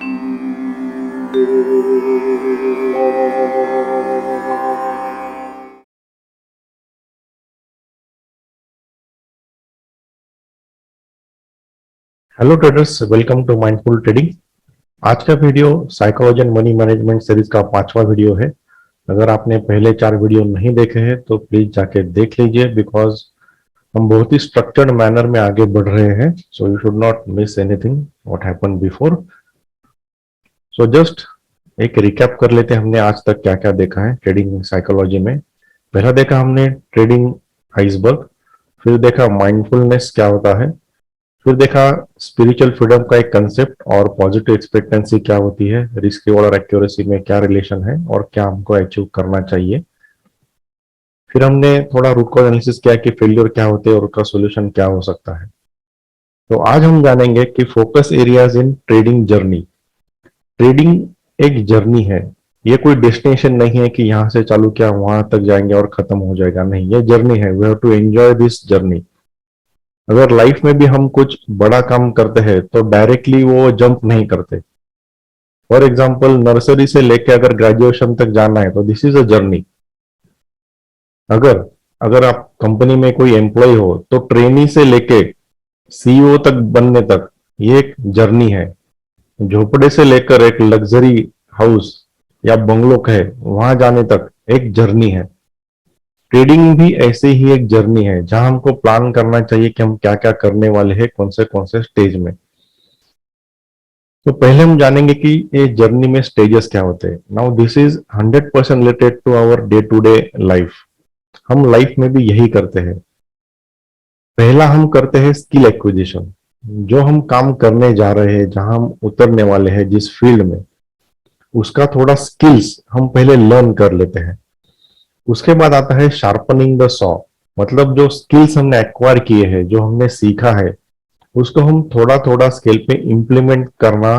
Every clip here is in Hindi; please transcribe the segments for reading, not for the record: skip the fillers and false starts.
Hello traders, welcome to mindful trading. आज का video psychology and money management series का 5वां वीडियो है। अगर आपने पहले 4 वीडियो नहीं देखे हैं तो प्लीज जाके देख लीजिए, बिकॉज हम बहुत ही स्ट्रक्चर्ड मैनर में आगे बढ़ रहे हैं। So you should not miss anything what happened before. So just एक रिकैप कर लेते हैं, हमने आज तक क्या क्या देखा है ट्रेडिंग साइकोलॉजी में। पहला देखा हमने ट्रेडिंग आइसबर्ग, फिर देखा माइंडफुलनेस क्या होता है, फिर देखा स्पिरिचुअल फ्रीडम का एक कंसेप्ट और पॉजिटिव एक्सपेक्टेंसी क्या होती है, रिस्क रिवॉर्ड और एक्यूरेसी में क्या रिलेशन है और क्या हमको अचीव करना चाहिए। फिर हमने थोड़ा रूट कॉज एनालिसिस किया कि फेलियर क्या होते हैं और उसका सोल्यूशन क्या हो सकता है। तो आज हम जानेंगे कि focus areas in trading journey. Trading एक जर्नी है, ये कोई डेस्टिनेशन नहीं है कि यहां से चालू किया वहां तक जाएंगे और खत्म हो जाएगा। नहीं, ये जर्नी है। We have to enjoy this journey. अगर लाइफ में भी हम कुछ बड़ा काम करते हैं तो डायरेक्टली वो जंप नहीं करते। फॉर एग्जाम्पल, नर्सरी से लेके अगर ग्रेजुएशन तक जाना है तो दिस इज अ जर्नी। अगर अगर आप कंपनी में कोई एम्प्लॉय हो तो ट्रेनी से लेके सीईओ तक बनने तक ये एक जर्नी है। झोपड़े से लेकर एक लग्जरी हाउस या बंगलो है वहां जाने तक एक जर्नी है। ट्रेडिंग भी ऐसे ही एक जर्नी है जहां हमको प्लान करना चाहिए कि हम क्या क्या करने वाले हैं कौन से स्टेज में। तो पहले हम जानेंगे कि ये जर्नी में स्टेजेस क्या होते हैं। Now this is 100% related to our day to day life. हम लाइफ में भी यही करते हैं। पहला हम करते हैं स्किल एक्विजिशन। जो हम काम करने जा रहे हैं, जहां हम उतरने वाले हैं जिस फील्ड में, उसका थोड़ा स्किल्स हम पहले लर्न कर लेते हैं। उसके बाद आता है शार्पनिंग द सॉ, मतलब जो स्किल्स हमने एक्वायर किए हैं, जो हमने सीखा है, उसको हम थोड़ा थोड़ा स्केल पे इम्प्लीमेंट करना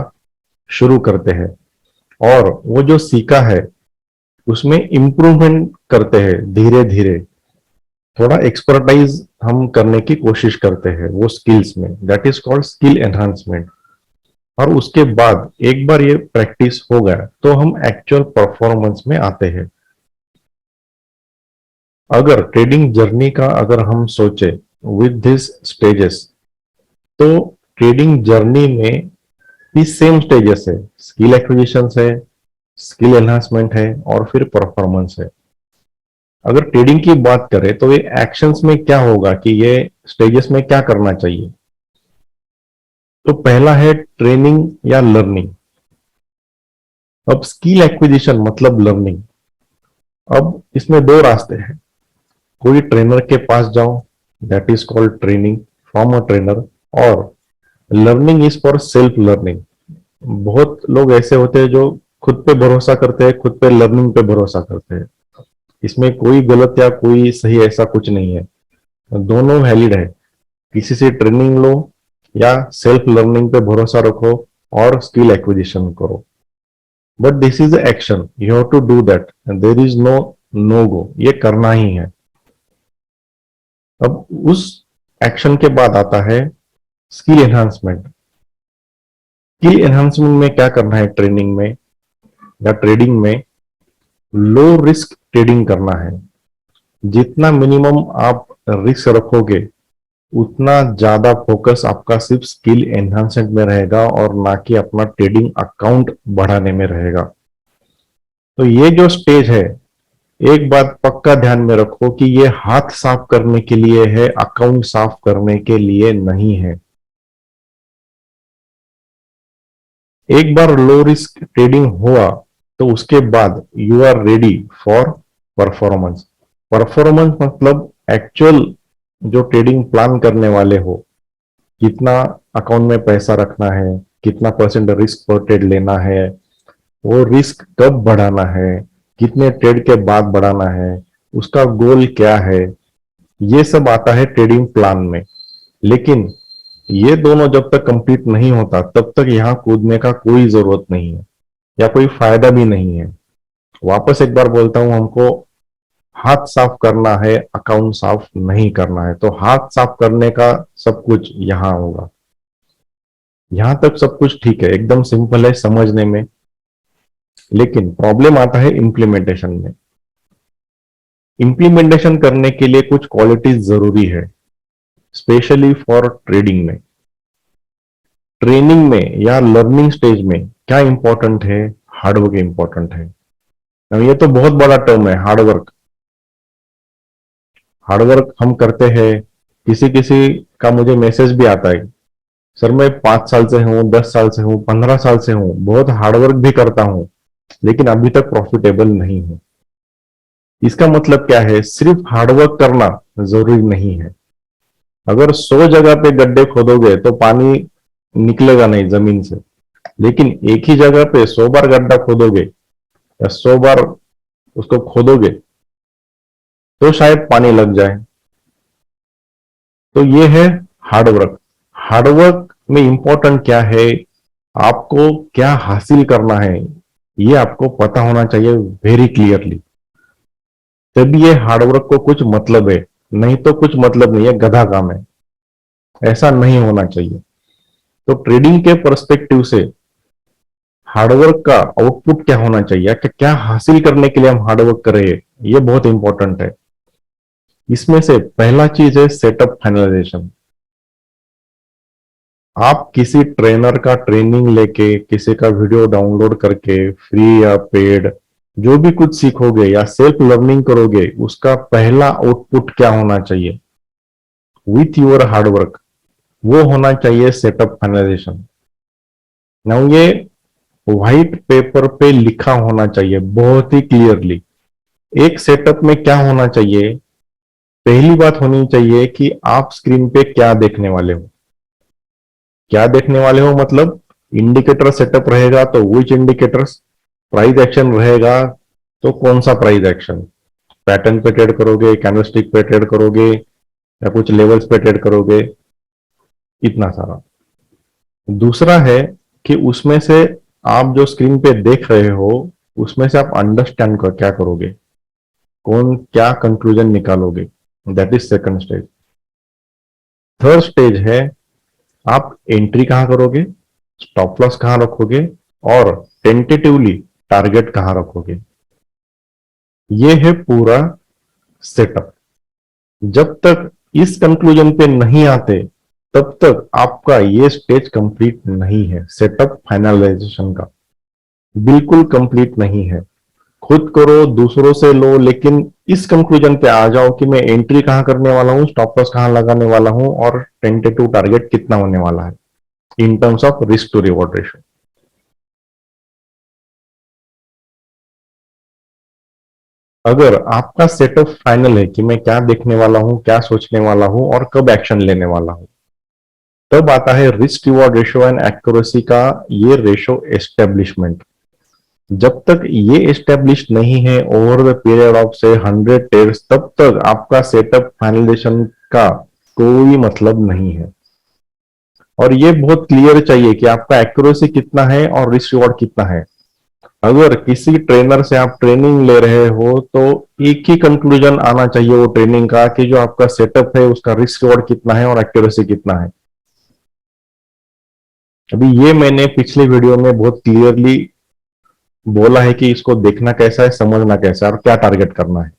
शुरू करते हैं और वो जो सीखा है उसमें इम्प्रूवमेंट करते हैं धीरे धीरे। थोड़ा एक्सपर्टाइज हम करने की कोशिश करते हैं वो स्किल्स में, that is called skill enhancement. और उसके बाद एक बार ये प्रैक्टिस हो गया तो हम एक्चुअल परफॉर्मेंस में आते हैं। अगर ट्रेडिंग जर्नी का अगर हम सोचे विद दिस स्टेजेस, तो ट्रेडिंग जर्नी में भी सेम स्टेजेस है। स्किल एक्विजिशन है, स्किल एनहांसमेंट है और फिर परफॉर्मेंस है। अगर ट्रेडिंग की बात करें तो ये एक्शंस में क्या होगा कि ये स्टेजेस में क्या करना चाहिए। तो पहला है ट्रेनिंग या लर्निंग। अब स्किल एक्विजिशन मतलब लर्निंग। अब इसमें दो रास्ते हैं। कोई ट्रेनर के पास जाओ, that is called training from a trainer, और learning is for self learning. बहुत लोग ऐसे होते हैं जो खुद पे भरोसा करते हैं, खुद पे लर्निंग पे भरोसा करते हैं। इसमें कोई गलत या कोई सही ऐसा कुछ नहीं है, दोनों वैलिड है। किसी से ट्रेनिंग लो या सेल्फ लर्निंग पे भरोसा रखो और स्किल एक्विजिशन करो, but this is action, you have to do that, there is no no go, ये करना ही है। अब उस एक्शन के बाद आता है स्किल एनहांसमेंट। स्किल एनहांसमेंट में क्या करना है ट्रेनिंग में या ट्रेडिंग में, लो रिस्क ट्रेडिंग करना है। जितना मिनिमम आप रिस्क रखोगे उतना ज्यादा फोकस आपका सिर्फ स्किल एनहांसमेंट में रहेगा और ना कि अपना ट्रेडिंग अकाउंट बढ़ाने में रहेगा। तो ये जो स्टेज है, एक बात पक्का ध्यान में रखो कि ये हाथ साफ करने के लिए है, अकाउंट साफ करने के लिए नहीं है। एक बार लो रिस्क ट्रेडिंग हुआ तो उसके बाद you are ready for performance. Performance मतलब एक्चुअल जो ट्रेडिंग प्लान करने वाले हो, कितना अकाउंट में पैसा रखना है, कितना परसेंट रिस्क पर ट्रेड लेना है, वो रिस्क कब बढ़ाना है, कितने ट्रेड के बाद बढ़ाना है, उसका गोल क्या है, ये सब आता है ट्रेडिंग प्लान में। लेकिन ये दोनों जब तक कंप्लीट नहीं होता तब तक यहाँ कूदने का कोई जरूरत नहीं है या कोई फायदा भी नहीं है। वापस एक बार बोलता हूं, हमको हाथ साफ करना है, अकाउंट साफ नहीं करना है। तो हाथ साफ करने का सब कुछ यहां होगा। यहां तक सब कुछ ठीक है, एकदम सिंपल है समझने में। लेकिन प्रॉब्लम आता है इम्प्लीमेंटेशन में। इम्प्लीमेंटेशन करने के लिए कुछ क्वालिटीज जरूरी है, स्पेशली फॉर ट्रेडिंग में। ट्रेनिंग में या लर्निंग स्टेज में क्या इंपॉर्टेंट है? हार्डवर्क इंपॉर्टेंट है। अब ये तो बहुत बड़ा टर्म है, हार्डवर्क। हार्डवर्क हम करते हैं, किसी किसी का मुझे मैसेज भी आता है, सर मैं 5 साल से हूँ, 10 साल से हूँ, 15 साल से हूँ, बहुत हार्डवर्क भी करता हूँ, लेकिन अभी तक प्रॉफिटेबल नहीं हूँ। इसका मतलब क्या है? सिर्फ हार्डवर्क करना जरूरी नहीं है। अगर 100 जगह पे गड्ढे खोदोगे तो पानी निकलेगा नहीं जमीन से, लेकिन एक ही जगह पे 100 बार गड्ढा खोदोगे या 100 बार उसको खोदोगे तो शायद पानी लग जाए। तो ये है हार्डवर्क। हार्डवर्क में इंपॉर्टेंट क्या है? आपको क्या हासिल करना है, ये आपको पता होना चाहिए वेरी क्लियरली। तभी ये हार्डवर्क को कुछ मतलब है, नहीं तो कुछ मतलब नहीं है, गधा काम है। ऐसा नहीं होना चाहिए। तो ट्रेडिंग के पर्सपेक्टिव से हार्डवर्क का आउटपुट क्या होना चाहिए, कि क्या हासिल करने के लिए हम हार्डवर्क कर रहे हैं, ये बहुत इंपॉर्टेंट है। इसमें से पहला चीज है सेटअप फाइनलाइजेशन। आप किसी ट्रेनर का ट्रेनिंग लेके, किसी का वीडियो डाउनलोड करके, फ्री या पेड, जो भी कुछ सीखोगे या सेल्फ लर्निंग करोगे, उसका पहला आउटपुट क्या होना चाहिए? विथ योर हार्डवर्क, वो होना चाहिए सेटअप फाइनलाइजेशन। नाउ ये व्हाइट पेपर पे लिखा होना चाहिए बहुत ही क्लियरली। एक सेटअप में क्या होना चाहिए? पहली बात होनी चाहिए कि आप स्क्रीन पे क्या देखने वाले हो। क्या देखने वाले हो मतलब, इंडिकेटर सेटअप रहेगा तो विच इंडिकेटर्स, प्राइस एक्शन रहेगा तो कौन सा प्राइस एक्शन, पैटर्न पे ट्रेड करोगे, कैंडलस्टिक पे ट्रेड करोगे या कुछ लेवल्स पे ट्रेड करोगे, इतना सारा। दूसरा है कि उसमें से आप जो स्क्रीन पे देख रहे हो, उसमें से आप अंडरस्टैंड कर क्या करोगे, कौन क्या कंक्लूजन निकालोगे, that is second stage. Third stage है आप एंट्री कहां करोगे, स्टॉप लॉस कहां रखोगे, और टेंटेटिवली टारगेट कहां रखोगे। ये है पूरा सेटअप। जब तक इस कंक्लूजन पे नहीं आते, तब तक आपका ये स्टेज कंप्लीट नहीं है, सेटअप फाइनलाइजेशन का बिल्कुल कंप्लीट नहीं है। खुद करो, दूसरों से लो, लेकिन इस कंक्लूजन पे आ जाओ कि मैं एंट्री कहां करने वाला हूं, स्टॉप लॉस कहां लगाने वाला हूं, और टेंटेटिव टारगेट कितना होने वाला है in terms of risk to reward ratio. अगर आपका सेटअप फाइनल है कि मैं क्या देखने वाला हूं, क्या सोचने वाला हूं और कब एक्शन लेने वाला हूं, तब आता है risk reward ratio and accuracy का ये रेशियो एस्टेब्लिशमेंट। जब तक ये एस्टेब्लिश नहीं है ओवर द पीरियड ऑफ से 100 टेस्ट, तब तक आपका सेटअप फाइनलाइजेशन का कोई मतलब नहीं है। और ये बहुत क्लियर चाहिए कि आपका एक्यूरेसी कितना है और रिस्क रिवॉर्ड कितना है। अगर किसी ट्रेनर से आप ट्रेनिंग ले रहे हो तो एक ही कंक्लूजन आना चाहिए वो ट्रेनिंग का, कि जो आपका सेटअप है उसका रिस्क रिवॉर्ड कितना है और एक्यूरेसी कितना है। अभी ये मैंने पिछले वीडियो में बहुत क्लियरली बोला है कि इसको देखना कैसा है, समझना कैसा है और क्या टारगेट करना है।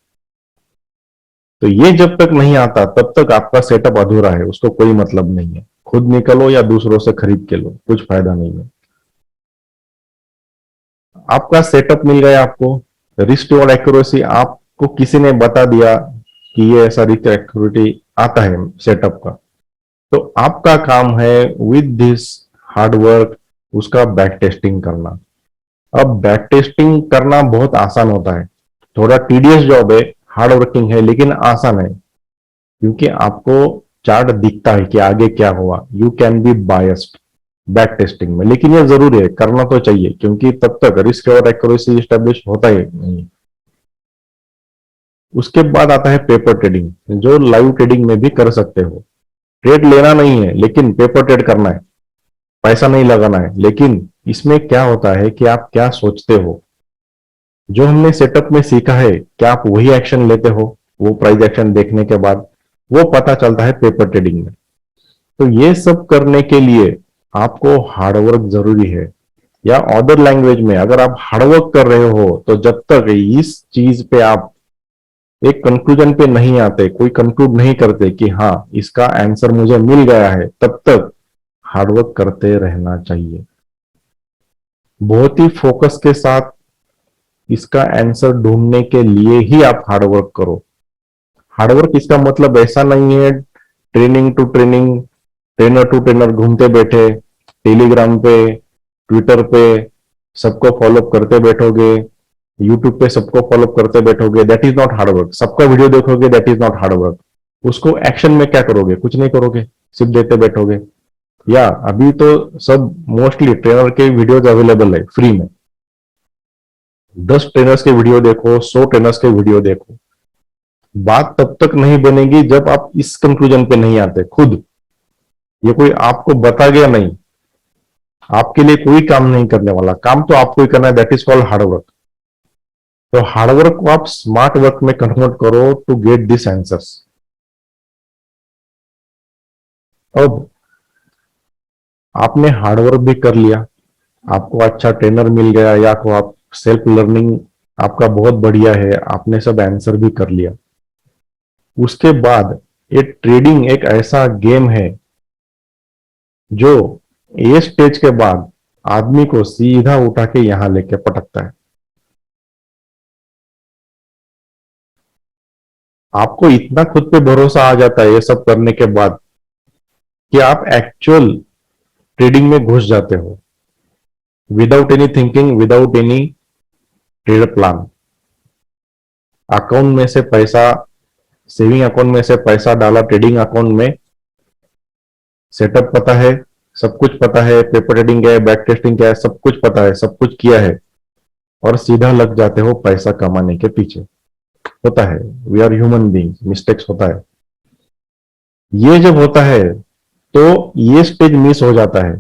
तो ये जब तक नहीं आता तब तक आपका सेटअप अधूरा है, उसको कोई मतलब नहीं है। खुद निकलो या दूसरों से खरीद के लो, कुछ फायदा नहीं है। आपका सेटअप मिल गया आपको, रिस्क और एक्यूरेसी आपको किसी ने बता दिया कि ये ऐसा रिस्क एक्यूरेटी आता है सेटअप का, तो आपका काम है विद दिस हार्डवर्क उसका बैक टेस्टिंग करना। अब बैक टेस्टिंग करना बहुत आसान होता है, थोड़ा टीडियस जॉब है, हार्ड वर्किंग है, लेकिन आसान है, क्योंकि आपको चार्ट दिखता है कि आगे क्या हुआ। You can be biased back testing में, लेकिन यह जरूरी है, करना तो चाहिए, क्योंकि तब तक रिस्क और एक्यूरेसी स्टैब्लिश होता ही नहीं। उसके बाद आता है पेपर ट्रेडिंग, जो लाइव ट्रेडिंग में भी कर सकते हो। ट्रेड लेना नहीं है, लेकिन पेपर ट्रेड करना है, पैसा नहीं लगाना है। लेकिन इसमें क्या होता है कि आप क्या सोचते हो, जो हमने सेटअप में सीखा है, क्या आप वही एक्शन लेते हो वो प्राइस एक्शन देखने के बाद, वो पता चलता है पेपर ट्रेडिंग में। तो ये सब करने के लिए आपको हार्डवर्क जरूरी है। या अदर लैंग्वेज में अगर आप हार्डवर्क कर रहे हो तो जब तक इस चीज पे आप एक कंक्लूजन पे नहीं आते, कोई कंक्लूड नहीं करते कि हाँ इसका आंसर मुझे मिल गया है, तब तक हार्डवर्क करते रहना चाहिए। बहुत ही फोकस के साथ इसका आंसर ढूंढने के लिए ही आप हार्डवर्क करो। हार्डवर्क इसका मतलब ऐसा नहीं है training to training, trainer to trainer घूमते बैठे, टेलीग्राम पे, ट्विटर पे सबको फॉलो करते बैठोगे, यूट्यूब पे सबको फॉलो करते बैठोगे, दैट इज नॉट हार्डवर्क। सबका वीडियो देखोगे, दैट इज नॉट हार्डवर्क। उसको एक्शन में क्या करोगे? कुछ नहीं करोगे, सिर्फ देते बैठोगे। या अभी तो सब मोस्टली ट्रेनर के वीडियोज अवेलेबल है फ्री में। 10 ट्रेनर्स के वीडियो देखो, 100 ट्रेनर्स के वीडियो देखो। बात तब तक नहीं बनेगी जब आप इस कंक्लूजन पे नहीं आते खुद। ये कोई आपको बता गया नहीं, आपके लिए कोई काम नहीं करने वाला, काम तो आपको ही करना है, दैट इज कॉल्ड हार्डवर्क। तो हार्डवर्क को आप स्मार्ट वर्क में कन्वर्ट करो टू गेट दिस आंसर्स। अब आपने हार्डवर्क भी कर लिया, आपको अच्छा ट्रेनर मिल गया, या को आप सेल्फ लर्निंग आपका बहुत बढ़िया है, आपने सब आंसर भी कर लिया। उसके बाद ये ट्रेडिंग एक ऐसा गेम है जो ये स्टेज के बाद आदमी को सीधा उठा के यहां लेके पटकता है। आपको इतना खुद पे भरोसा आ जाता है ये सब करने के बाद कि आप एक्चुअल ट्रेडिंग में घुस जाते हो without any thinking, without any trade plan. Account में से पैसा, सेविंग अकाउंट में से पैसा डाला ट्रेडिंग अकाउंट में, सेटअप पता है, सब कुछ पता है, पेपर ट्रेडिंग क्या है, बैक टेस्टिंग क्या है, सब कुछ पता है, सब कुछ किया है, और सीधा लग जाते हो पैसा कमाने के पीछे। होता है, we are human beings, mistakes होता है। ये जब होता है तो ये स्टेज मिस हो जाता है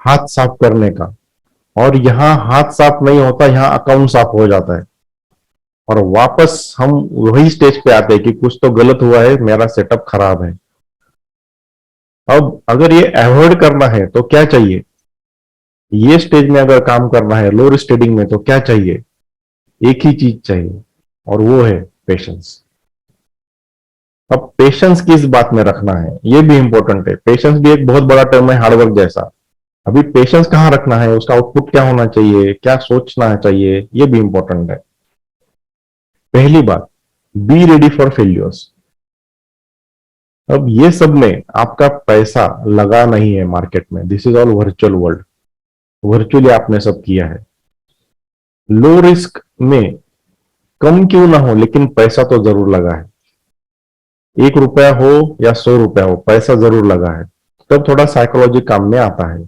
हाथ साफ करने का। और यहां हाथ साफ नहीं होता, यहां अकाउंट साफ हो जाता है। और वापस हम वही स्टेज पे आते हैं कि कुछ तो गलत हुआ है, मेरा सेटअप खराब है। अब अगर ये अवॉइड करना है तो क्या चाहिए? ये स्टेज में अगर काम करना है लोअर स्टेडिंग में, तो क्या चाहिए? एक ही चीज चाहिए, और वो है पेशेंस। अब पेशेंस किस बात में रखना है ये भी इंपॉर्टेंट है। पेशेंस भी एक बहुत बड़ा टर्म है हार्डवर्क जैसा। अभी पेशेंस कहाँ रखना है, उसका आउटपुट क्या होना चाहिए, क्या सोचना चाहिए, ये भी इंपॉर्टेंट है। पहली बात, बी रेडी फॉर फेल्यूर्स। अब ये सब में आपका पैसा लगा नहीं है मार्केट में, this is all virtual world. Virtually आपने सब किया है। लो रिस्क में कम क्यों ना हो, लेकिन पैसा तो जरूर लगा है। 1 रुपया हो या 100 रुपया हो, पैसा जरूर लगा है। तब थोड़ा साइकोलॉजी काम में आता है।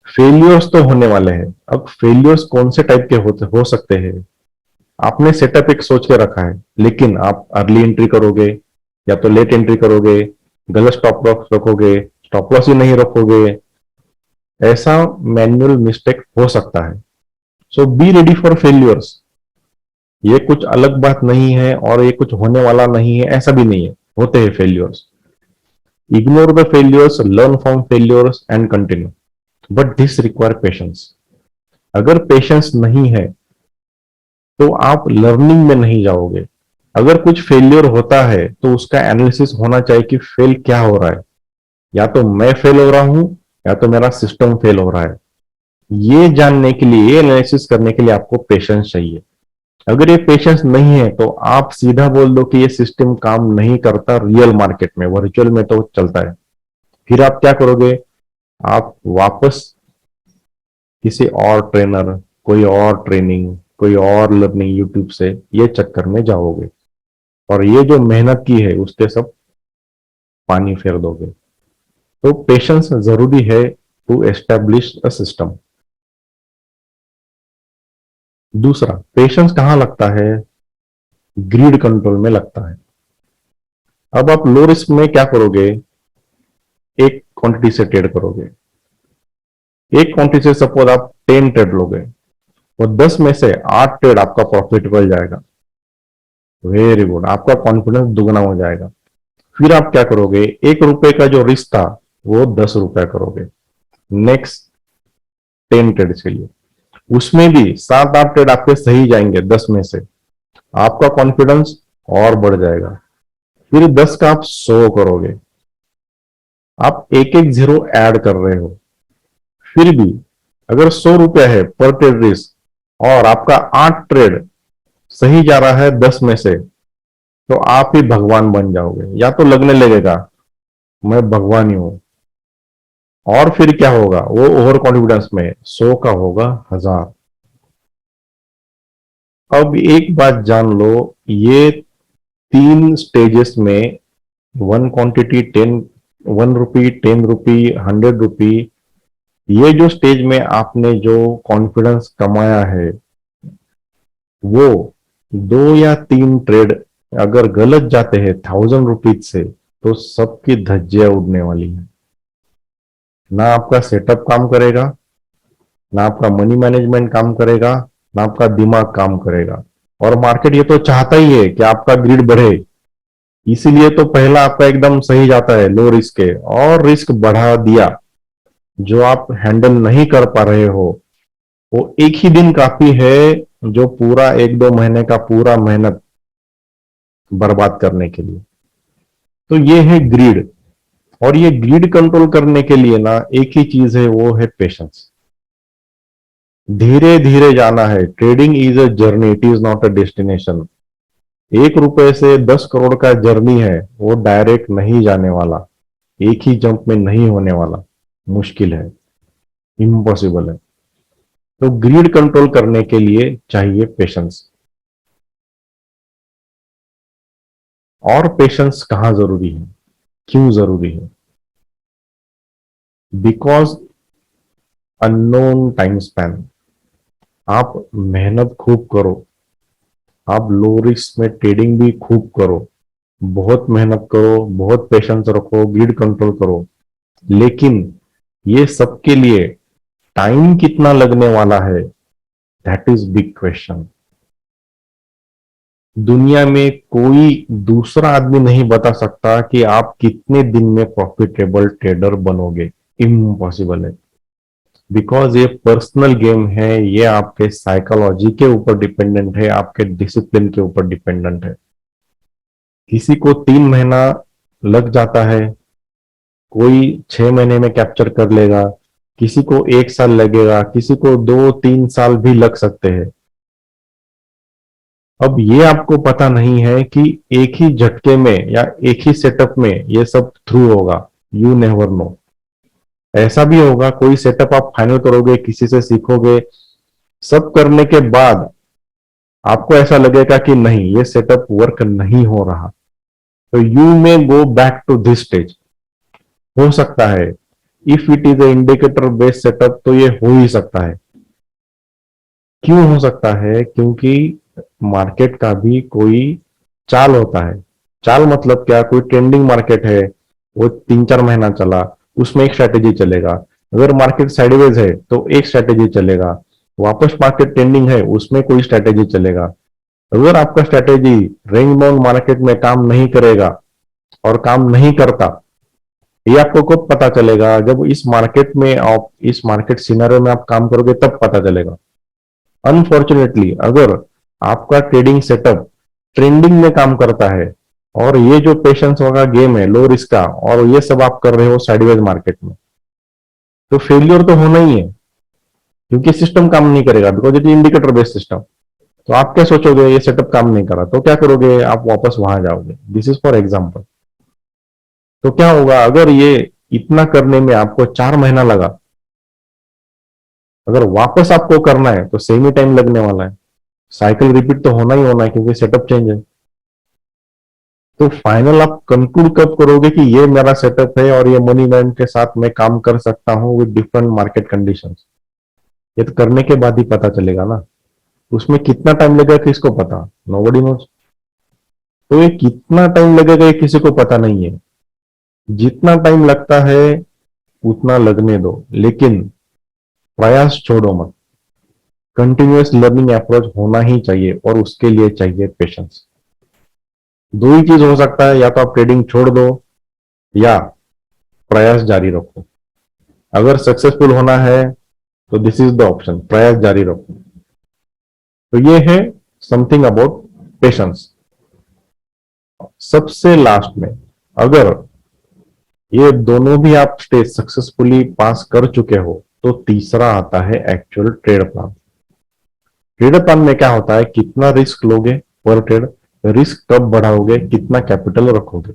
फेलियर्स तो होने वाले हैं। अब फेलियर्स कौन से टाइप के हो सकते हैं? आपने सेटअप एक सोच के रखा है, लेकिन आप अर्ली एंट्री करोगे या तो लेट एंट्री करोगे, गलत स्टॉप लॉस रखोगे, स्टॉप लॉस ही नहीं रखोगे, ऐसा मैनुअल मिस्टेक हो सकता है। सो बी रेडी फॉर फेलियर्स। ये कुछ अलग बात नहीं है और ये कुछ होने वाला नहीं है, ऐसा भी नहीं है, होते हैं failures. Ignore the failures, learn from failures and continue, but this require patience. अगर पेशेंस नहीं है तो आप लर्निंग में नहीं जाओगे। अगर कुछ फेलियर होता है तो उसका एनालिसिस होना चाहिए कि फेल क्या हो रहा है। या तो मैं फेल हो रहा हूं, या तो मेरा सिस्टम फेल हो रहा है। ये जानने के लिए, ये एनालिसिस करने के लिए आपको पेशेंस चाहिए। अगर ये पेशेंस नहीं है तो आप सीधा बोल दो कि ये सिस्टम काम नहीं करता रियल मार्केट में, वर्चुअल में तो चलता है। फिर आप क्या करोगे? आप वापस किसी और ट्रेनर, कोई और ट्रेनिंग, कोई और लर्निंग यूट्यूब से, ये चक्कर में जाओगे, और ये जो मेहनत की है उसके सब पानी फेर दोगे। तो पेशेंस जरूरी है टू एस्टेब्लिश अ सिस्टम। दूसरा, पेशेंस कहां लगता है? ग्रीड कंट्रोल में लगता है। अब आप लो रिस्क में क्या करोगे? एक क्वांटिटी से ट्रेड करोगे। एक क्वांटिटी से सपोज आप 10 ट्रेड लोगे, तो 10 में से 8 ट्रेड आपका प्रॉफिटेबल जाएगा। वेरी गुड, आपका कॉन्फिडेंस दुगना हो जाएगा। फिर आप क्या करोगे? 1 रुपए का जो रिस्क था वो 10 रुपया करोगे नेक्स्ट 10 ट्रेड्स के लिए। उसमें भी 7-8 ट्रेड आपके सही जाएंगे 10 में से, आपका कॉन्फिडेंस और बढ़ जाएगा। फिर 10 का आप 100 करोगे, आप एक एक जीरो ऐड कर रहे हो। फिर भी अगर 100 रुपया है पर ट्रेड रिस्क और आपका 8 ट्रेड सही जा रहा है 10 में से, तो आप ही भगवान बन जाओगे, या तो लगने लगेगा मैं भगवान ही हूं। और फिर क्या होगा, वो ओवर कॉन्फिडेंस में 100 का होगा 1000। अब एक बात जान लो, ये 3 स्टेजेस में, 1 क्वांटिटी 10, 1 रुपी, 10 रुपी, 100 रुपी, ये जो स्टेज में आपने जो कॉन्फिडेंस कमाया है, वो 2 या 3 ट्रेड अगर गलत जाते हैं 1000 रुपीज से, तो सबकी धज्जियां उड़ने वाली है। ना आपका सेटअप काम करेगा, ना आपका मनी मैनेजमेंट काम करेगा, ना आपका दिमाग काम करेगा। और मार्केट ये तो चाहता ही है कि आपका ग्रिड बढ़े, इसीलिए तो पहला आपका एकदम सही जाता है लो रिस्क है, और रिस्क बढ़ा दिया। जो आप हैंडल नहीं कर पा रहे हो, वो एक ही दिन काफी है जो पूरा 1-2 महीने का पूरा मेहनत बर्बाद करने के लिए। तो ये है ग्रीड। और ये ग्रीड कंट्रोल करने के लिए ना एक ही चीज है, वो है पेशेंस। धीरे धीरे जाना है। Trading is a journey, it is not a destination. 1 रुपए से 10 करोड़ का जर्नी है, वो डायरेक्ट नहीं जाने वाला, एक ही जंप में नहीं होने वाला, मुश्किल है, इम्पॉसिबल है। तो ग्रीड कंट्रोल करने के लिए चाहिए पेशेंस। और पेशेंस कहां जरूरी है, क्यों जरूरी है? Because unknown time span. आप मेहनत खूब करो, आप लो रिस्क में ट्रेडिंग भी खूब करो, बहुत मेहनत करो, बहुत पेशेंस रखो, ग्रिड कंट्रोल करो, लेकिन ये सबके लिए टाइम कितना लगने वाला है, दैट इज बिग क्वेश्चन। दुनिया में कोई दूसरा आदमी नहीं बता सकता कि आप कितने दिन में प्रॉफिटेबल ट्रेडर बनोगे, इम्पॉसिबल है। बिकॉज ये पर्सनल गेम है, ये आपके साइकोलॉजी के ऊपर डिपेंडेंट है, आपके डिसिप्लिन के ऊपर डिपेंडेंट है। किसी को 3 महीना लग जाता है, कोई 6 महीने में कैप्चर कर लेगा, किसी को 1 साल लगेगा, किसी को 2-3 साल भी लग सकते हैं। अब ये आपको पता नहीं है कि एक ही झटके में या एक ही सेटअप में ये सब थ्रू होगा, यू नेवर नो। ऐसा भी होगा कोई सेटअप आप फाइनल करोगे, किसी से सीखोगे, सब करने के बाद आपको ऐसा लगेगा कि नहीं, ये सेटअप वर्क नहीं हो रहा, तो you may go back to this stage. हो सकता है, if it is a indicator based setup, तो ये हो ही सकता है। क्यों हो सकता है? क्योंकि मार्केट का भी कोई चाल होता है। चाल मतलब क्या? कोई ट्रेंडिंग मार्केट है, वो 3-4 महीना चला, उसमें एक स्ट्रैटेजी चलेगा। अगर मार्केट साइडवेज है तो एक स्ट्रैटेजी चलेगा, वापस मार्केट ट्रेंडिंग है उसमें कोई स्ट्रैटेजी चलेगा। अगर आपका स्ट्रैटेजी रेंज बाउंड मार्केट में काम नहीं करेगा और काम नहीं करता, ये आपको कब पता चलेगा? जब इस मार्केट में आप, इस मार्केट सिनेरियो में आप काम करोगे तब पता चलेगा। अनफॉर्चुनेटली अगर आपका ट्रेडिंग सेटअप ट्रेंडिंग में काम करता है, और ये जो पेशेंस वाला गेम है लो रिस्क का, और ये सब आप कर रहे हो साइडवेज मार्केट में, तो फेलियर तो होना ही है, क्योंकि सिस्टम काम नहीं करेगा, because it indicator based system. तो आप क्या सोचोगे, ये सेटअप काम नहीं करा, तो क्या करोगे? आप वापस वहां जाओगे। This is for example. तो क्या होगा अगर ये इतना करने में आपको 4 महीना लगा, अगर वापस आपको करना है तो सेम ही टाइम लगने वाला है। साइकिल रिपीट तो होना ही होना है, क्योंकि सेटअप चेंज है। तो फाइनल आप कंक्लूड कब करोगे कि ये मेरा सेटअप है और ये मनी मैनेजमेंट के साथ मैं काम कर सकता हूँ विद डिफरेंट मार्केट कंडीशंस? ये तो करने के बाद ही पता चलेगा ना। उसमें कितना टाइम लगेगा किसको पता? Nobody knows. तो ये कितना टाइम लगेगा ये किसी को पता नहीं है। जितना टाइम लगता है उतना लगने दो, लेकिन प्रयास छोड़ो मत। कंटिन्यूअस लर्निंग अप्रोच होना ही चाहिए, और उसके लिए चाहिए पेशेंस। दो ही चीज हो सकता है, या तो आप ट्रेडिंग छोड़ दो, या प्रयास जारी रखो। अगर सक्सेसफुल होना है तो दिस इज द ऑप्शन, प्रयास जारी रखो। तो ये है समथिंग अबाउट पेशेंस। सबसे लास्ट में, अगर ये दोनों भी आप स्टेज सक्सेसफुली पास कर चुके हो, तो तीसरा आता है actual trade plan. Trade plan में क्या होता है, कितना रिस्क लोगे पर ट्रेड, रिस्क कब बढ़ाओगे, कितना कैपिटल रखोगे।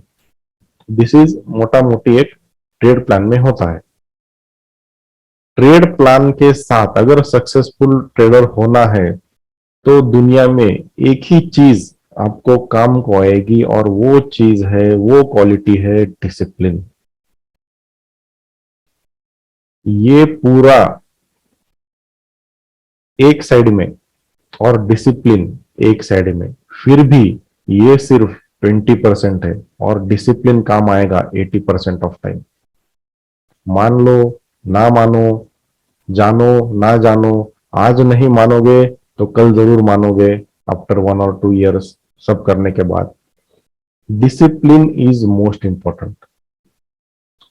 दिस इज मोटा मोटी एक ट्रेड प्लान में होता है। ट्रेड प्लान के साथ अगर सक्सेसफुल ट्रेडर होना है तो दुनिया में एक ही चीज आपको काम को आएगी, और वो चीज है, वो क्वालिटी है डिसिप्लिन। ये पूरा एक साइड में और डिसिप्लिन एक साइड में, फिर भी ये सिर्फ 20% है और डिसिप्लिन काम आएगा 80% ऑफ टाइम। मान लो, ना मानो, जानो ना जानो, आज नहीं मानोगे तो कल जरूर मानोगे, आफ्टर 1 और 2 इयर्स सब करने के बाद। Discipline is most important.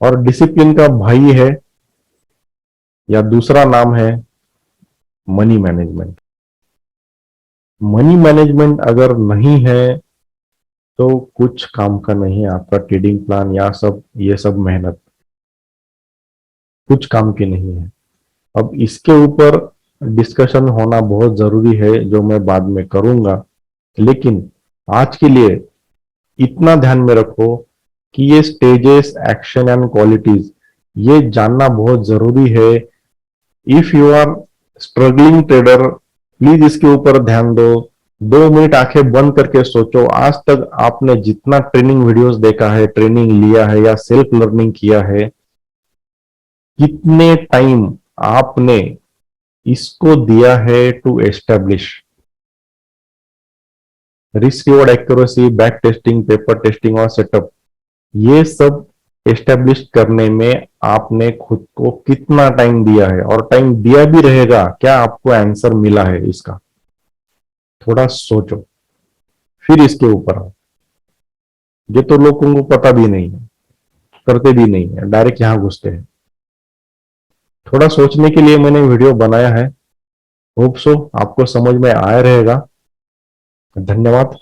और डिसिप्लिन का भाई है या दूसरा नाम है मनी मैनेजमेंट। मनी मैनेजमेंट अगर नहीं है तो कुछ काम का नहीं है। आपका ट्रेडिंग प्लान या सब ये सब मेहनत कुछ काम की नहीं है। अब इसके ऊपर डिस्कशन होना बहुत जरूरी है, जो मैं बाद में करूंगा। लेकिन आज के लिए इतना ध्यान में रखो कि ये स्टेजेस, एक्शन एंड क्वालिटीज ये जानना बहुत जरूरी है। If you are struggling trader, please इसके ऊपर ध्यान दो। 2 मिनट आंखें बंद करके सोचो, आज तक आपने जितना ट्रेनिंग वीडियोस देखा है, ट्रेनिंग लिया है या सेल्फ लर्निंग किया है, कितने टाइम आपने इसको दिया है to establish. Risk reward accuracy, back testing, paper testing और सेटअप, ये सब एस्टेब्लिश करने में आपने खुद को कितना टाइम दिया है, और टाइम दिया भी रहेगा, क्या आपको आंसर मिला है इसका? थोड़ा सोचो, फिर इसके ऊपर आओ। ये तो लोगों को पता भी नहीं है, करते भी नहीं है, डायरेक्ट यहां घुसते हैं। थोड़ा सोचने के लिए मैंने वीडियो बनाया है। होप सो आपको समझ में आया रहेगा। धन्यवाद।